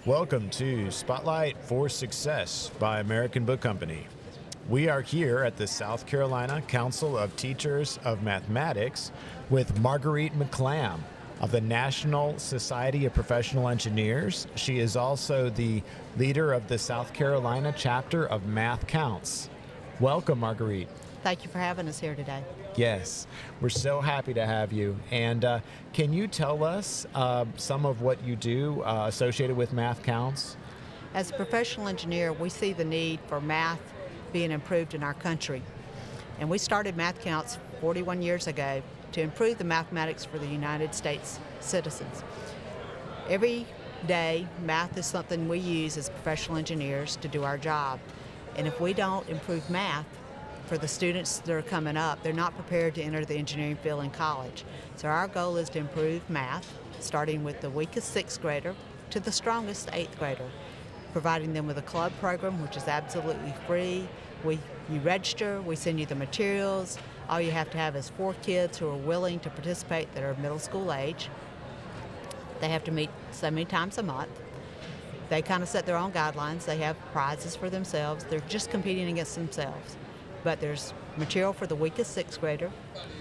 Welcome to Spotlight for Success by American Book Company. We are here at the South Carolina Council of Teachers of Mathematics with Marguerite McClam of the National Society of Professional Engineers. She is also the leader of the South Carolina chapter of Math Counts. Welcome, Marguerite. Thank you for having us here today. Yes, we're so happy to have you. And can you tell us some of what you do associated with Math Counts? As a professional engineer, we see the need for math being improved in our country. And we started Math Counts 41 years ago to improve the mathematics for the United States citizens. Every day, math is something we use as professional engineers to do our job. And if we don't improve math, for the students that are coming up, they're not prepared to enter the engineering field in college. So our goal is to improve math, starting with the weakest sixth grader to the strongest eighth grader, providing them with a club program, which is absolutely free. You register, we send you the materials. All you have to have is 4 kids who are willing to participate that are middle school age. They have to meet so many times a month. They kind of set their own guidelines. They have prizes for themselves. They're just competing against themselves. But there's material for the weakest sixth grader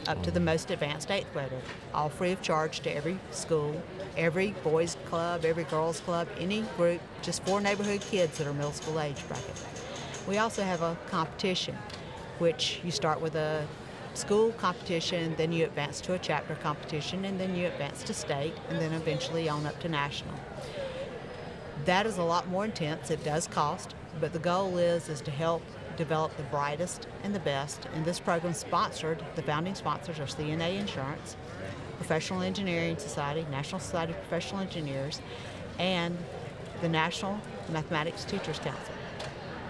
up to the most advanced eighth grader, all free of charge to every school, every boys club, every girls club, any group, just 4 neighborhood kids that are middle school age bracket. We also have a competition, which you start with a school competition, then you advance to a chapter competition, and then you advance to state, and then eventually on up to national. That is a lot more intense. It does cost, but the goal is to help develop the brightest and the best. And this program sponsored, the founding sponsors are CNA Insurance, Professional Engineering Society, National Society of Professional Engineers, and the National Mathematics Teachers Council.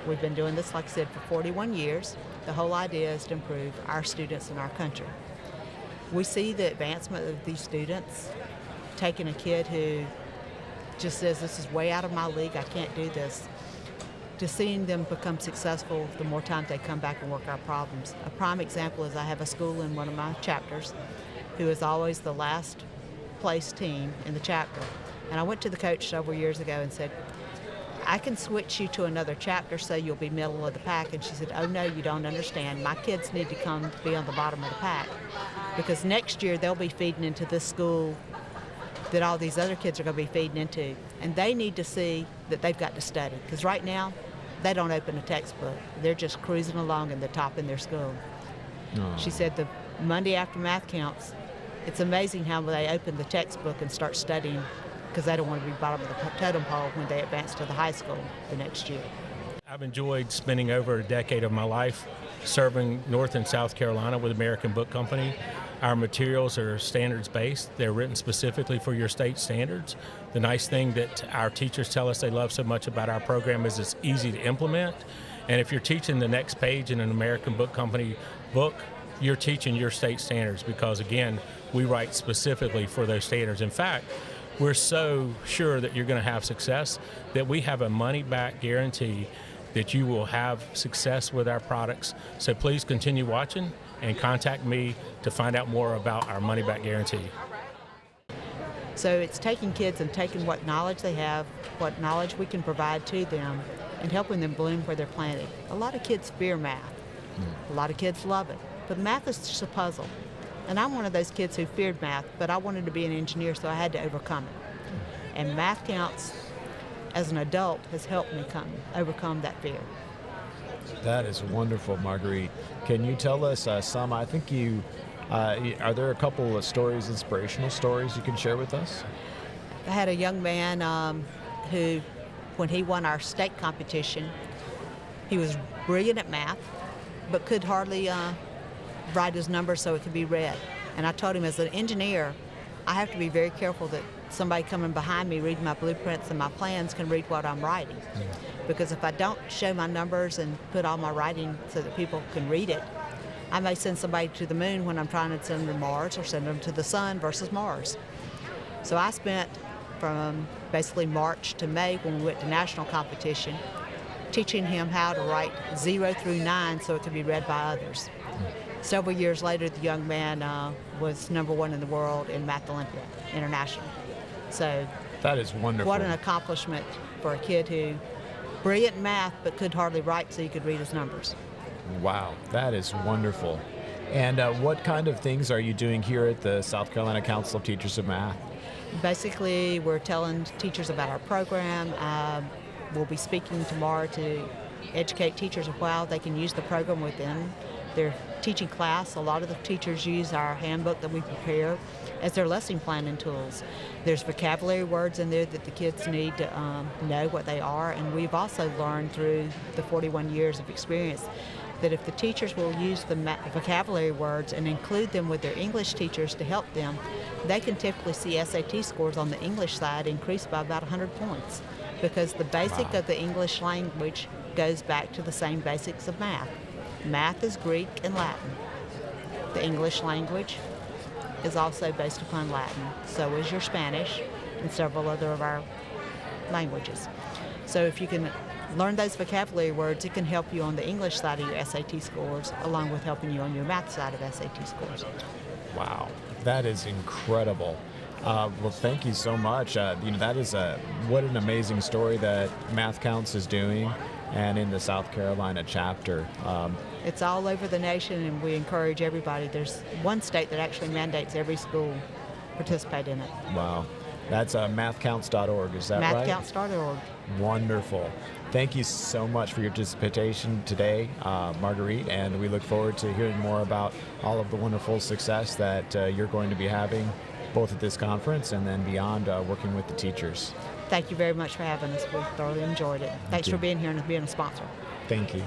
We've been doing this, like I said, for 41 years. The whole idea is to improve our students in our country. We see the advancement of these students, taking a kid who just says, this is way out of my league, I can't do this, to seeing them become successful the more times they come back and work our problems. A prime example is I have a school in one of my chapters who is always the last place team in the chapter. And I went to the coach several years ago and said, I can switch you to another chapter so you'll be middle of the pack. And she said, oh no, you don't understand. My kids need to come be on the bottom of the pack because next year they'll be feeding into this school that all these other kids are going to be feeding into. And they need to see that they've got to study because right now, they don't open a textbook. They're just cruising along in the top in their school. Oh. She said the Monday after Math Counts, it's amazing how they open the textbook and start studying because they don't want to be bottom of the totem pole when they advance to the high school the next year. I've enjoyed spending over a decade of my life serving North and South Carolina with American Book Company. Our materials are standards-based. They're written specifically for your state standards. The nice thing that our teachers tell us they love so much about our program is it's easy to implement. And if you're teaching the next page in an American Book Company book, you're teaching your state standards because, again, we write specifically for those standards. In fact, we're so sure that you're going to have success that we have a money-back guarantee that you will have success with our products. So please continue watching and contact me to find out more about our money-back guarantee. So it's taking kids and taking what knowledge they have, what knowledge we can provide to them, and helping them bloom where they're planted. A lot of kids fear math. A lot of kids love it. But math is just a puzzle. And I'm one of those kids who feared math, but I wanted to be an engineer, so I had to overcome it. And Math Counts, as an adult, has helped me overcome that fear. That is wonderful, Marguerite. Can you tell us some? I think are there a couple of stories, inspirational stories you can share with us? I had a young man who, when he won our state competition, he was brilliant at math, but could hardly write his numbers so it could be read. And I told him, as an engineer, I have to be very careful that somebody coming behind me reading my blueprints and my plans can read what I'm writing. Because if I don't show my numbers and put all my writing so that people can read it, I may send somebody to the moon when I'm trying to send them to Mars or send them to the sun versus Mars. So I spent from basically March to May when we went to national competition teaching him how to write 0 through 9 so it could be read by others. Several years later, the young man was #1 in the world in Math Olympia International. So that is wonderful. What an accomplishment for a kid who brilliant in math but could hardly write, so he could read his numbers. Wow, that is wonderful. And what kind of things are you doing here at the South Carolina Council of Teachers of Math? Basically, we're telling teachers about our program. We'll be speaking tomorrow to educate teachers of how they can use the program within their teaching class. A lot of the teachers use our handbook that we prepare as their lesson planning tools. There's vocabulary words in there that the kids need to know what they are, and we've also learned through the 41 years of experience that if the teachers will use the vocabulary words and include them with their English teachers to help them, they can typically see SAT scores on the English side increase by about 100 points, because the basic of the English language goes back to the same basics of math. Math is Greek and Latin. The English language is also based upon Latin. So is your Spanish and several other of our languages. So if you can learn those vocabulary words, it can help you on the English side of your SAT scores, along with helping you on your math side of SAT scores. Wow, that is incredible. Well, thank you so much. That is what an amazing story that Math Counts is doing, and in the South Carolina chapter. It's all over the nation, and we encourage everybody. There's one state that actually mandates every school participate in it. Wow. That's mathcounts.org, is that right? Mathcounts.org. Wonderful. Thank you so much for your participation today, Marguerite, and we look forward to hearing more about all of the wonderful success that you're going to be having, both at this conference and then beyond, working with the teachers. Thank you very much for having us. We thoroughly enjoyed it. Thanks for being here and being a sponsor. Thank you.